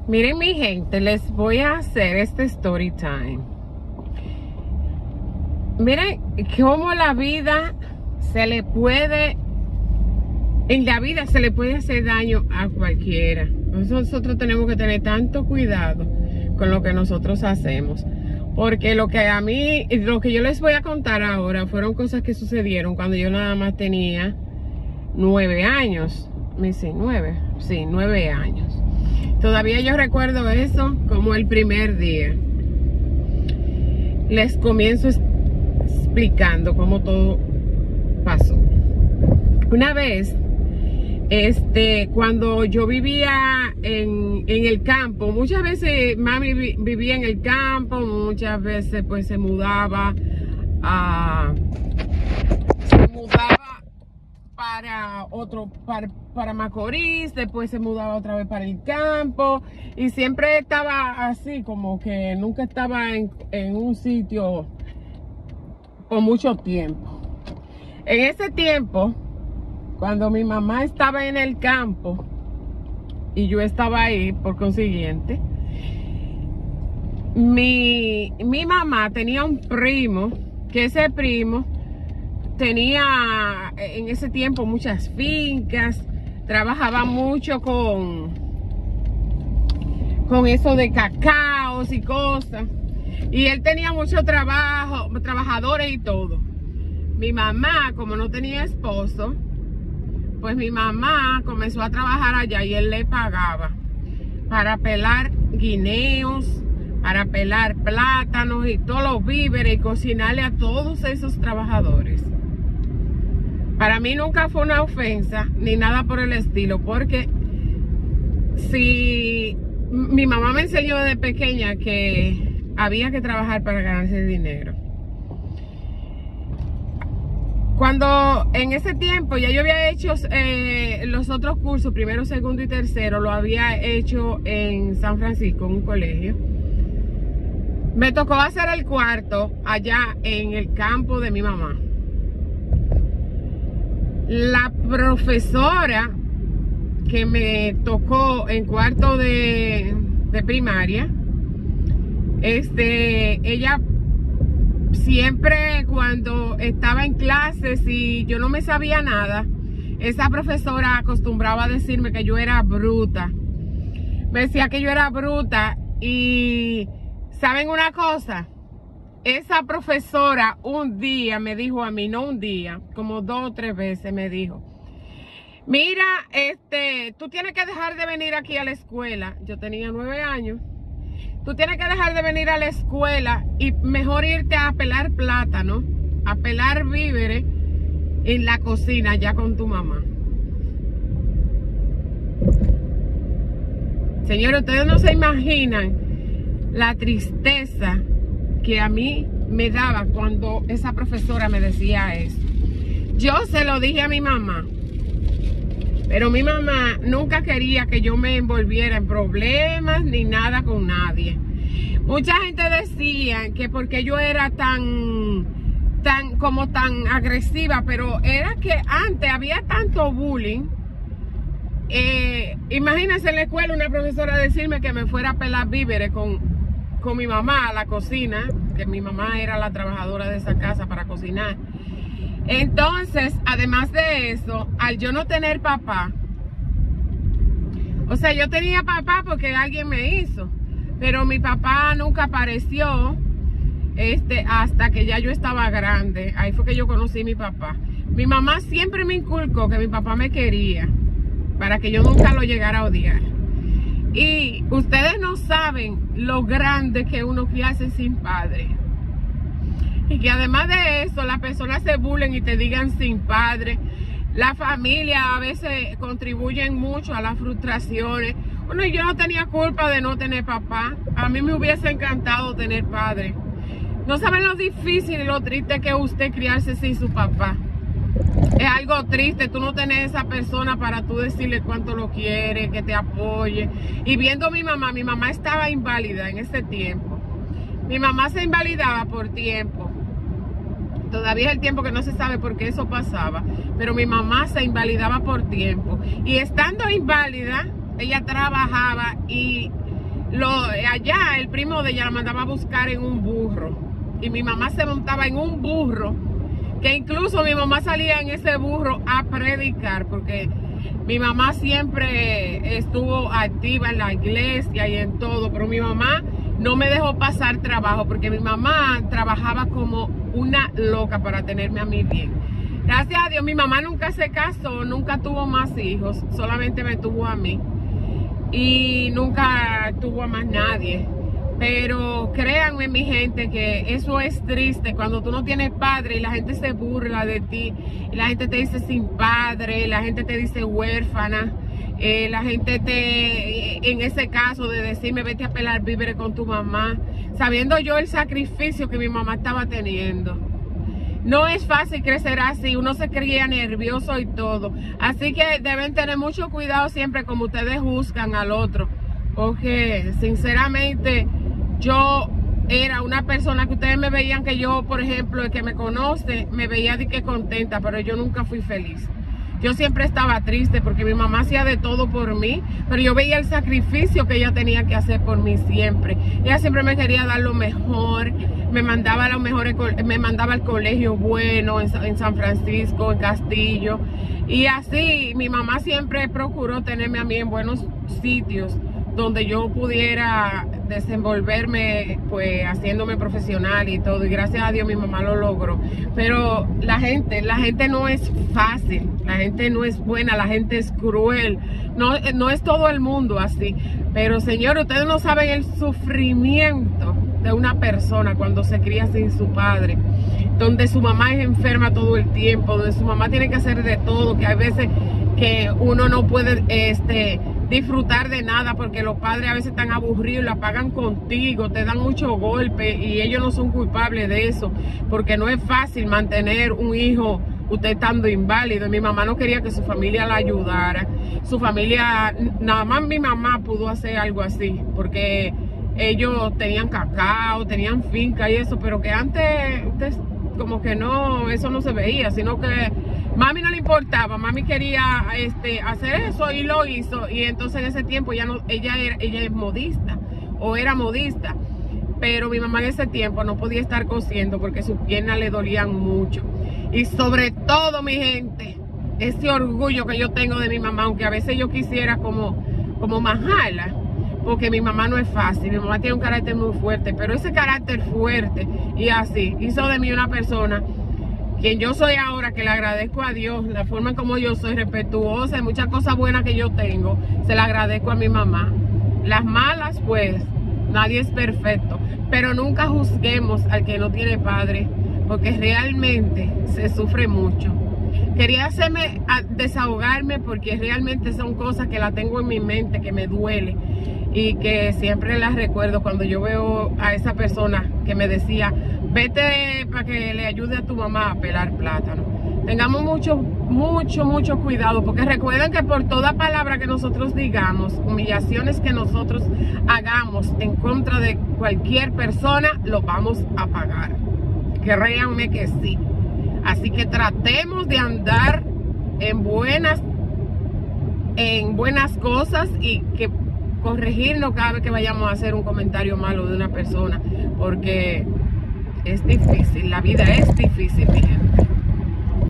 Miren mi gente, les voy a hacer este story time. Miren cómo la vida en la vida se le puede hacer daño a cualquiera. Nosotros tenemos que tener tanto cuidado con lo que nosotros hacemos. Porque lo que yo les voy a contar ahora fueron cosas que sucedieron cuando yo nada más tenía 9 años. Sí, 9 años. Todavía yo recuerdo eso como el primer día. Les comienzo explicando cómo todo pasó. Una vez, cuando yo vivía en el campo, muchas veces mami vivía en el campo, muchas veces pues se mudaba para Macorís, después se mudaba otra vez para el campo y siempre estaba así, como que nunca estaba en un sitio por mucho tiempo. En ese tiempo, cuando mi mamá estaba en el campo y yo estaba ahí, por consiguiente, mi mamá tenía un primo, que ese primo tenía en ese tiempo muchas fincas, trabajaba mucho con eso de cacaos y cosas, y él tenía mucho trabajo, trabajadores y todo. Mi mamá, como no tenía esposo, pues mi mamá comenzó a trabajar allá y él le pagaba para pelar guineos, para pelar plátanos y todos los víveres y cocinarle a todos esos trabajadores. Para mí nunca fue una ofensa ni nada por el estilo, porque si mi mamá me enseñó desde pequeña que había que trabajar para ganarse dinero. Cuando en ese tiempo ya yo había hecho los otros cursos, primero, segundo y tercero, lo había hecho en San Francisco, en un colegio. Me tocó hacer el cuarto allá en el campo de mi mamá. La profesora que me tocó en cuarto de primaria, ella siempre cuando estaba en clases y yo no me sabía nada, esa profesora acostumbraba a decirme que yo era bruta. Me decía que yo era bruta y ¿saben una cosa? Esa profesora un día me dijo a mí, no un día, como 2 o 3 veces me dijo: mira, tú tienes que dejar de venir aquí a la escuela. Yo tenía 9 años. Tú tienes que dejar de venir a la escuela y mejor irte a pelar plátano, a pelar víveres en la cocina ya con tu mamá. Señores, ustedes no se imaginan la tristeza que a mí me daba cuando esa profesora me decía eso. Yo se lo dije a mi mamá, pero mi mamá nunca quería que yo me envolviera en problemas ni nada con nadie. Mucha gente decía que porque yo era tan agresiva, pero era que antes había tanto bullying. Imagínense en la escuela una profesora decirme que me fuera a pelar víveres con mi mamá a la cocina, que mi mamá era la trabajadora de esa casa para cocinar. Entonces, además de eso, al yo no tener papá, o sea, yo tenía papá porque alguien me hizo, pero mi papá nunca apareció hasta que ya yo estaba grande. Ahí fue que yo conocí a mi papá. Mi mamá siempre me inculcó que mi papá me quería, para que yo nunca lo llegara a odiar. Y ustedes no saben lo grande que uno criarse sin padre. Y que además de eso, las personas se burlen y te digan sin padre. La familia a veces contribuyen mucho a las frustraciones. Bueno, yo no tenía culpa de no tener papá. A mí me hubiese encantado tener padre. No saben lo difícil y lo triste que es usted criarse sin su papá. Es algo triste, tú no tenés esa persona para tú decirle cuánto lo quieres, que te apoye. Y viendo a mi mamá estaba inválida en ese tiempo. Mi mamá se invalidaba por tiempo. Todavía es el tiempo que no se sabe por qué eso pasaba. Pero mi mamá se invalidaba por tiempo. Y estando inválida, ella trabajaba y allá el primo de ella la mandaba a buscar en un burro. Y mi mamá se montaba en un burro, que incluso mi mamá salía en ese burro a predicar, porque mi mamá siempre estuvo activa en la iglesia y en todo, pero mi mamá no me dejó pasar trabajo, porque mi mamá trabajaba como una loca para tenerme a mí bien. Gracias a Dios, mi mamá nunca se casó, nunca tuvo más hijos, solamente me tuvo a mí. Y nunca tuvo a más nadie. Pero créanme, mi gente, que eso es triste cuando tú no tienes padre y la gente se burla de ti, y la gente te dice sin padre, la gente te dice huérfana, la gente en ese caso de decirme vete a pelar víveres con tu mamá, sabiendo yo el sacrificio que mi mamá estaba teniendo. No es fácil crecer así, uno se cría nervioso y todo. Así que deben tener mucho cuidado siempre como ustedes juzgan al otro. Porque sinceramente yo era una persona que ustedes me veían que yo, por ejemplo, el que me conoce, me veía de que contenta, pero yo nunca fui feliz. Yo siempre estaba triste porque mi mamá hacía de todo por mí, pero yo veía el sacrificio que ella tenía que hacer por mí siempre. Ella siempre me quería dar lo mejor, me mandaba al colegio bueno en San Francisco, en Castillo. Y así mi mamá siempre procuró tenerme a mí en buenos sitios donde yo pudiera desenvolverme, pues haciéndome profesional y todo, y gracias a Dios mi mamá lo logró. Pero la gente no es fácil, la gente no es buena, la gente es cruel, no es todo el mundo así. Pero señor, ustedes no saben el sufrimiento de una persona cuando se cría sin su padre, donde su mamá es enferma todo el tiempo, donde su mamá tiene que hacer de todo, que hay veces que uno no puede disfrutar de nada porque los padres a veces están aburridos, la pagan contigo, te dan mucho golpe y ellos no son culpables de eso, porque no es fácil mantener un hijo usted estando inválido. Mi mamá no quería que su familia la ayudara, su familia, nada más mi mamá pudo hacer algo así, porque ellos tenían cacao, tenían finca y eso, pero que antes como que no, eso no se veía, sino que mami no le importaba, mami quería hacer eso y lo hizo. Y entonces en ese tiempo ella es modista o era modista, pero mi mamá en ese tiempo no podía estar cosiendo porque sus piernas le dolían mucho. Y sobre todo, mi gente, ese orgullo que yo tengo de mi mamá, aunque a veces yo quisiera como majarla, porque mi mamá no es fácil, mi mamá tiene un carácter muy fuerte, pero ese carácter fuerte y así hizo de mí una persona quien yo soy ahora, que le agradezco a Dios, la forma en como yo soy, respetuosa, y muchas cosas buenas que yo tengo, se la agradezco a mi mamá. Las malas, pues, nadie es perfecto, pero nunca juzguemos al que no tiene padre, porque realmente se sufre mucho. Quería desahogarme porque realmente son cosas que la tengo en mi mente, que me duele y que siempre las recuerdo cuando yo veo a esa persona que me decía, vete para que le ayude a tu mamá a pelar plátano. Tengamos mucho cuidado, porque recuerden que por toda palabra que nosotros digamos, humillaciones que nosotros hagamos en contra de cualquier persona, lo vamos a pagar. Créanme que sí. Así que tratemos de andar en buenas cosas y que corregirnos cada vez que vayamos a hacer un comentario malo de una persona, porque es difícil, la vida es difícil, mi gente.